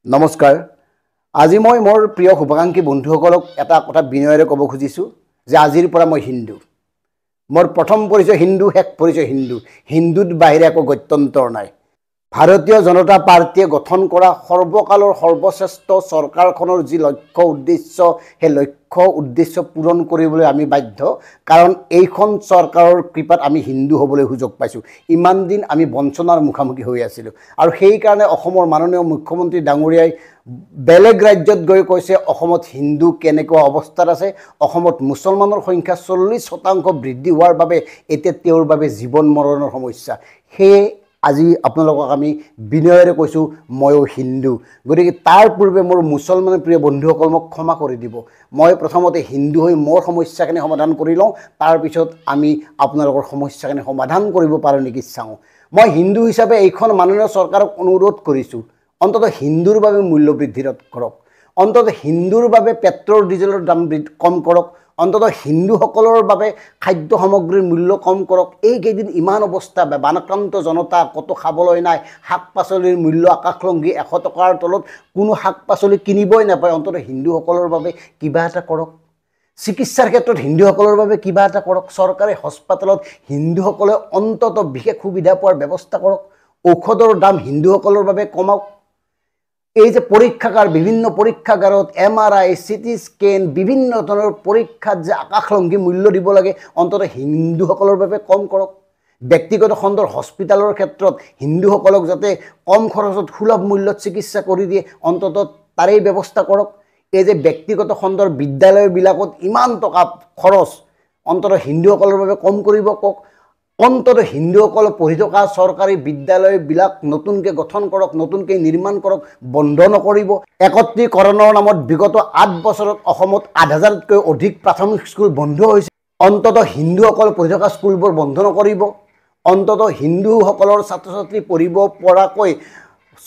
নমস্কাৰ। আজি মই মোৰ প্ৰিয় শুভাকাংক্ষী বন্ধুসকলক এটা কথা বিনয়েৰে ক'ব খুজিছোঁ যে আজিৰ পৰা মই হিন্দু। মোৰ প্ৰথম পৰিচয় হিন্দু, শেষ পৰিচয় হিন্দু। হিন্দুত বাহিৰে একো গত্যন্তৰ নাই। ভাৰতীয় জনতা পাৰ্টীয়ে গঠন কৰা সৰ্বকালৰ সৰ্বশ্ৰেষ্ঠ চৰকাৰখনৰ যি লক্ষ্য উদ্দেশ্য, সেই লক্ষ্য উদ্দেশ্য পূৰণ কৰিবলৈ আমি বাধ্য। কাৰণ এইখন চৰকাৰৰ কৃপাত আমি হিন্দু হ'বলৈ সুযোগ পাইছোঁ। ইমান দিন আমি বঞ্চনাৰ মুখামুখি হৈ আছিলোঁ আৰু সেইকাৰণে অসমৰ মাননীয় মুখ্যমন্ত্ৰী ডাঙৰীয়াই বেলেগ ৰাজ্যত গৈ কৈছে অসমত হিন্দু কেনেকুৱা অৱস্থাত আছে। অসমত মুছলমানৰ সংখ্যা 40% বৃদ্ধি হোৱাৰ বাবে এতিয়া তেওঁৰ বাবে জীৱন মৰণৰ সমস্যা। সেয়ে আজি আপোনালোকক আমি বিনয়েৰে কৈছোঁ ময়ো হিন্দু। গতিকে তাৰ পূৰ্বে মোৰ মুছলমান প্ৰিয় বন্ধুসকল মোক ক্ষমা কৰি দিব। মই প্ৰথমতে হিন্দু হৈ মোৰ সমস্যাখিনি সমাধান কৰি লওঁ, তাৰপিছত আমি আপোনালোকৰ সমস্যাখিনি সমাধান কৰিব পাৰোঁ নেকি চাওঁ। মই হিন্দু হিচাপে এইখন মাননীয় চৰকাৰক অনুৰোধ কৰিছোঁ, অন্ততঃ হিন্দুৰ বাবে মূল্য বৃদ্ধি কৰক, অন্ততঃ হিন্দুৰ বাবে পেট্ৰল ডিজেলৰ দাম কম কৰক, অন্ততঃ হিন্দুসকলৰ বাবে খাদ্য সামগ্ৰীৰ মূল্য কম কৰক। এইকেইদিন ইমান অৱস্থা, বানাক্ৰান্ত জনতা, ক'তো খাবলৈ নাই, শাক পাচলিৰ মূল্য আকাশলংঘী, 100 টকাৰ তলত কোনো শাক পাচলি কিনিবই নাপায়। অন্ততঃ হিন্দুসকলৰ বাবে কিবা এটা কৰক। চিকিৎসাৰ ক্ষেত্ৰত হিন্দুসকলৰ বাবে কিবা এটা কৰক। চৰকাৰী হস্পিটেলত হিন্দুসকলে অন্ততঃ বিশেষ সুবিধা পোৱাৰ ব্যৱস্থা কৰক। ঔষধৰ দাম হিন্দুসকলৰ বাবে কমাওক। এই যে পৰীক্ষাগাৰ, বিভিন্ন পৰীক্ষাগাৰত MRI, CT স্কেন, বিভিন্ন ধৰণৰ পৰীক্ষাত যে আকাশলংঘী মূল্য দিব লাগে, অন্ততঃ হিন্দুসকলৰ বাবে কম কৰক। ব্যক্তিগত খণ্ডৰ হস্পিটেলৰ ক্ষেত্ৰত হিন্দুসকলক যাতে কম খৰচত সুলভ মূল্যত চিকিৎসা কৰি দিয়ে, অন্ততঃ তাৰেই ব্যৱস্থা কৰক। এই যে ব্যক্তিগত খণ্ডৰ বিদ্যালয়বিলাকত ইমান টকা খৰচ, অন্ততঃ হিন্দুসকলৰ বাবে কম কৰিব কওক। অন্ততঃ হিন্দুসকলে পঢ়ি থকা চৰকাৰী বিদ্যালয়বিলাক নতুনকৈ গঠন কৰক, নতুনকৈ নিৰ্মাণ কৰক, বন্ধ নকৰিব। একত্ৰীকৰণৰ নামত বিগত 8 বছৰত অসমত 8,000তকৈ অধিক প্ৰাথমিক স্কুল বন্ধ হৈছে। অন্ততঃ হিন্দুসকলে পঢ়ি থকা স্কুলবোৰ বন্ধ নকৰিব। অন্ততঃ হিন্দুসকলৰ ছাত্ৰ ছাত্ৰী পঢ়িব পৰাকৈ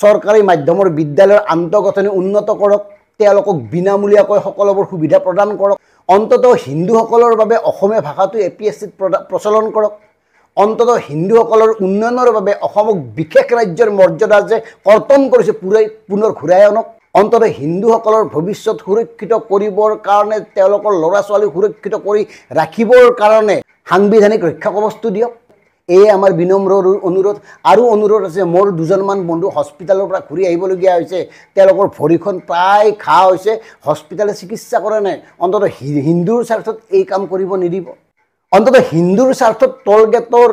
চৰকাৰী মাধ্যমৰ বিদ্যালয়ৰ আন্তঃগাঁথনি উন্নত কৰক, তেওঁলোকক বিনামূলীয়াকৈ সকলোবোৰ সুবিধা প্ৰদান কৰক। অন্ততঃ হিন্দুসকলৰ বাবে অসমীয়া ভাষাটো APSCত প্ৰচলন কৰক। অন্ততঃ হিন্দুসকলৰ উন্নয়নৰ বাবে অসমক বিশেষ ৰাজ্যৰ মৰ্যাদা যে কৰ্তন কৰিছে পুনৰ ঘূৰাই আনক। অন্ততঃ হিন্দুসকলৰ ভৱিষ্যত সুৰক্ষিত কৰিবৰ কাৰণে, তেওঁলোকৰ ল'ৰা ছোৱালী সুৰক্ষিত কৰি ৰাখিবৰ কাৰণে সাংবিধানিক ৰক্ষা কৱচটো দিয়ক। এয়ে আমাৰ বিনম্ৰ অনুৰোধ। আৰু অনুৰোধ আছে, মোৰ দুজনমান বন্ধু হস্পিটেলৰ পৰা ঘূৰি আহিবলগীয়া হৈছে, তেওঁলোকৰ ভৰিখন প্ৰায় ঘা হৈছে, হস্পিটেলে চিকিৎসা কৰে নাই। অন্ততঃ হিন্দুৰ স্বাৰ্থত এই কাম কৰিব নিদিব। অন্ততঃ হিন্দুৰ স্বাৰ্থত টোল গেটৰ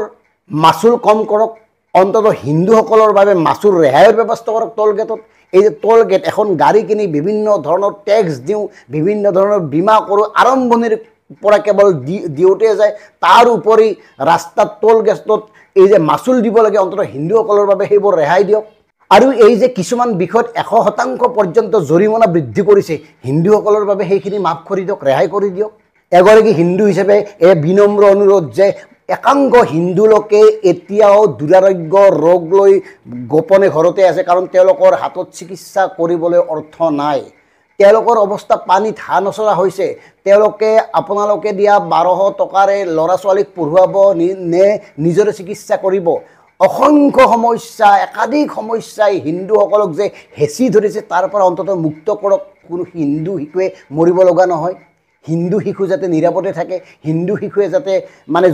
মাচুল কম কৰক। অন্ততঃ হিন্দুসকলৰ বাবে মাচুল ৰেহাইৰ ব্যৱস্থা কৰক টোল গেটত। এই যে টোল গেট, এখন গাড়ী কিনি বিভিন্ন ধৰণৰ টেক্স দিওঁ, বিভিন্ন ধৰণৰ বীমা কৰোঁ, আৰম্ভণিৰ পৰা কেৱল দিওঁতে যায়, তাৰ উপৰি ৰাস্তাত টোল গেটত এই যে মাচুল দিব লাগে, অন্ততঃ হিন্দুসকলৰ বাবে সেইবোৰ ৰেহাই দিয়ক। আৰু এই যে কিছুমান বিষয়ত 100% পৰ্যন্ত জৰিমনা বৃদ্ধি কৰিছে, হিন্দুসকলৰ বাবে সেইখিনি মাফ কৰি দিয়ক, ৰেহাই কৰি দিয়ক। এগৰাকী হিন্দু হিচাপে এই বিনম্ৰ অনুৰোধ যে একাংশ হিন্দু লোকে এতিয়াও দুৰাৰোগ্য ৰোগ লৈ গোপনে ঘৰতে আছে, কাৰণ তেওঁলোকৰ হাতত চিকিৎসা কৰিবলৈ অৰ্থ নাই। তেওঁলোকৰ অৱস্থা পানীত হাঁহ নচৰা হৈছে। তেওঁলোকে আপোনালোকে দিয়া 1200 টকাৰে ল'ৰা ছোৱালীক পঢ়ুৱাব নে নিজৰে চিকিৎসা কৰিব? অসংখ্য সমস্যা, একাধিক সমস্যাই হিন্দুসকলক যে হেঁচি ধৰিছে, তাৰ পৰা অন্ততঃ মুক্ত কৰক। কোনো হিন্দু শিশুৱে মৰিব লগা নহয়। হিন্দু শিশু যাতে নিৰাপদে থাকে, হিন্দু শিশুৱে যাতে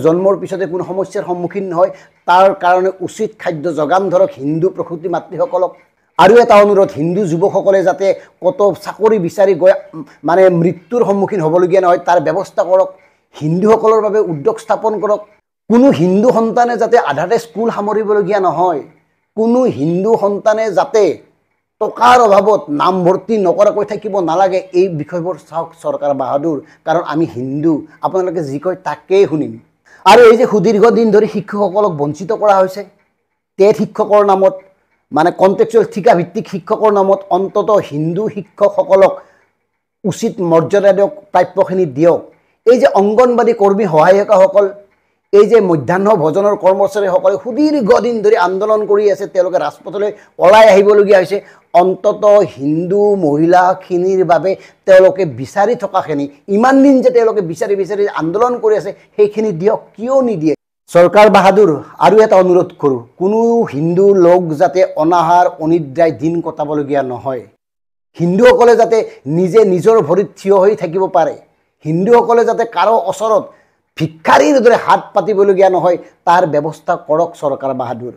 জন্মৰ পিছতে কোনো সমস্যাৰ সন্মুখীন নহয়, তাৰ কাৰণে উচিত খাদ্য যোগান ধৰক হিন্দু প্ৰসূতি মাতৃসকলক। আৰু এটা অনুৰোধ, হিন্দু যুৱকসকলে যাতে ক'তো চাকৰি বিচাৰি গৈ মৃত্যুৰ সন্মুখীন হ'বলগীয়া নহয়, তাৰ ব্যৱস্থা কৰক। হিন্দুসকলৰ বাবে উদ্যোগ স্থাপন কৰক। কোনো হিন্দু সন্তানে যাতে আধাতে স্কুল সামৰিবলগীয়া নহয়, কোনো হিন্দু সন্তানে যাতে টকাৰ অভাৱত নামভৰ্তি নকৰাকৈ থাকিব নালাগে। এই বিষয়বোৰ চাওক চৰকাৰ বাহাদুৰ, কাৰণ আমি হিন্দু, আপোনালোকে যি কয় তাকেই শুনিম। আৰু এই যে সুদীৰ্ঘ দিন ধৰি শিক্ষকসকলক বঞ্চিত কৰা হৈছে, টেট শিক্ষকৰ নামত, কণ্টেক্সুৱেল ঠিকাভিত্তিক শিক্ষকৰ নামত, অন্ততঃ হিন্দু শিক্ষকসকলক উচিত মৰ্যাদা দিয়ক, প্ৰাপ্যখিনি দিয়ক। এই যে অংগনবাদী কৰ্মী সহায়িকাসকল, এই যে মধ্যাহ্ন ভোজনৰ কৰ্মচাৰীসকলে সুদীৰ্ঘ দিন ধৰি আন্দোলন কৰি আছে, তেওঁলোকে ৰাজপথলৈ ওলাই আহিবলগীয়া হৈছে। অন্ততঃ হিন্দু মহিলাখিনিৰ বাবে তেওঁলোকে বিচাৰি থকাখিনি, ইমান দিন যে তেওঁলোকে বিচাৰি আন্দোলন কৰি আছে, সেইখিনি দিয়ক। কিয় নিদিয়ে? চৰকাৰ বাহাদুৰ, আৰু এটা অনুৰোধ কৰোঁ, কোনো হিন্দু লোক যাতে অনাহাৰ অনিদ্ৰায় দিন কটাবলগীয়া নহয়। হিন্দুসকলে যাতে নিজে নিজৰ ভৰিত থিয় হৈ থাকিব পাৰে, হিন্দুসকলে যাতে কাৰো ওচৰত ভিক্ষাৰীৰ দৰে হাত পাতিবলগীয়া নহয়, তাৰ ব্যৱস্থা কৰক চৰকাৰ বাহাদুৰ।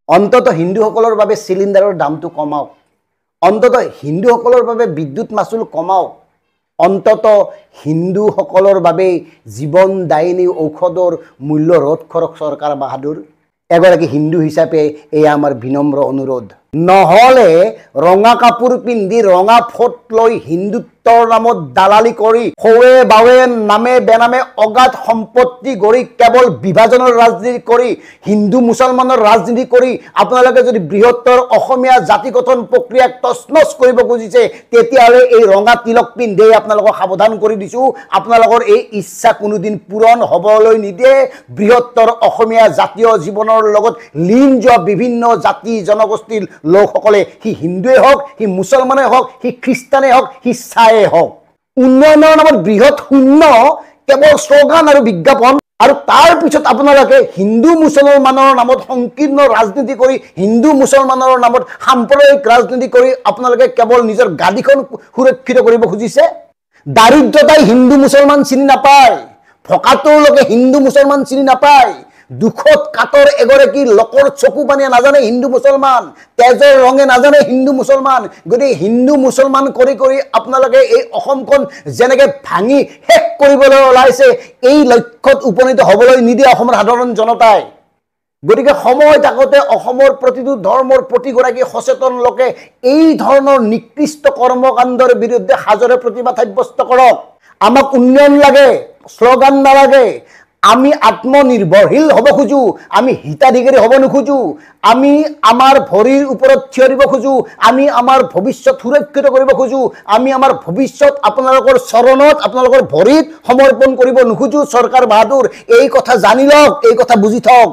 অন্তত হিন্দুসকলৰ বাবে চিলিণ্ডাৰৰ দামটো কমাওক, অন্তত হিন্দুসকলৰ বাবে বিদ্যুৎ মাচুল কমাওক, অন্তত হিন্দুসকলৰ বাবে জীৱনদায়িনী ঔষধৰ মূল্য ৰোধ কৰক চৰকাৰ বাহাদুৰ। এগৰাকী হিন্দু হিচাপে এয়া আমাৰ বিনম্ৰ অনুৰোধ। নহ'লে ৰঙা কাপোৰ পিন্ধি ৰঙা ফট লৈ হিন্দুত্বৰ নামত দালালি কৰি সৌৱে বাৱে নামে বেনামে অগাধ সম্পত্তি গঢ়ি কেৱল বিভাজনৰ ৰাজনীতি কৰি হিন্দু মুছলমানৰ ৰাজনীতি কৰি আপোনালোকে যদি বৃহত্তৰ অসমীয়া জাতি গঠন প্ৰক্ৰিয়াক তছনছ কৰিব খুজিছে, তেতিয়াহ'লে এই ৰঙা তিলক পিন্ধি আপোনালোকক সাৱধান কৰি দিছোঁ, আপোনালোকৰ এই ইচ্ছা কোনোদিন পূৰণ হ'বলৈ নিদিয়ে। বৃহত্তৰ অসমীয়া জাতীয় জীৱনৰ লগত লীন যোৱা বিভিন্ন জাতি জনগোষ্ঠীৰ লোকসকলে, সি হিন্দুৱে হওক, সি মুছলমানে হওক, সি খ্ৰীষ্টানে হওক, সি ছায়ে হওক, উন্নয়নৰ নামত বৃহৎ শূন্য কেৱল শ্লোগান আৰু বিজ্ঞাপন, আৰু তাৰ পিছত আপোনালোকে হিন্দু মুছলমানৰ নামত সংকীৰ্ণ ৰাজনীতি কৰি, হিন্দু মুছলমানৰ নামত সাম্প্ৰদায়িক ৰাজনীতি কৰি আপোনালোকে কেৱল নিজৰ গাদীখন সুৰক্ষিত কৰিব খুজিছে। দাৰিদ্ৰতাই হিন্দু মুছলমান চিনি নাপায়, ভকাটোৰ লোকে হিন্দু মুছলমান চিনি নাপায়, দুখত কাতৰ এগৰাকী লোকৰ চকু পানীয়ে নাজানে হিন্দু মুছলমান, তেজৰ ৰঙে নাজানে হিন্দু মুছলমান। গতিকে হিন্দু মুছলমান কৰি কৰি আপোনালোকে এই অসমখন যেনেকৈ ভাঙি শেষ কৰিবলৈ ওলাইছে, এই লক্ষ্যত উপনীত হ'বলৈ নিদিয়ে অসমৰ সাধাৰণ জনতাই। গতিকে সময় থাকোঁতে অসমৰ প্ৰতিটো ধৰ্মৰ প্ৰতিগৰাকী সচেতন লোকে এই ধৰণৰ নিকৃষ্ট কৰ্মকাণ্ডৰ বিৰুদ্ধে সাজৰে প্ৰতিবাদ সাব্যস্ত কৰক। আমাক উন্নয়ন লাগে, শ্লোগান নালাগে। আমি আত্মনিৰ্ভৰশীল হ'ব খোজোঁ, আমি হিতাধিকাৰী হ'ব নোখোজোঁ, আমি আমাৰ ভৰিৰ ওপৰত থিয় দিব খোজোঁ, আমি আমাৰ ভৱিষ্যত সুৰক্ষিত কৰিব খোজোঁ, আমি আমাৰ ভৱিষ্যত আপোনালোকৰ চৰণত, আপোনালোকৰ ভৰিত সমৰ্পণ কৰিব নোখোজোঁ। চৰকাৰ বাহাদুৰ এই কথা জানি লওক, এই কথা বুজি থওক।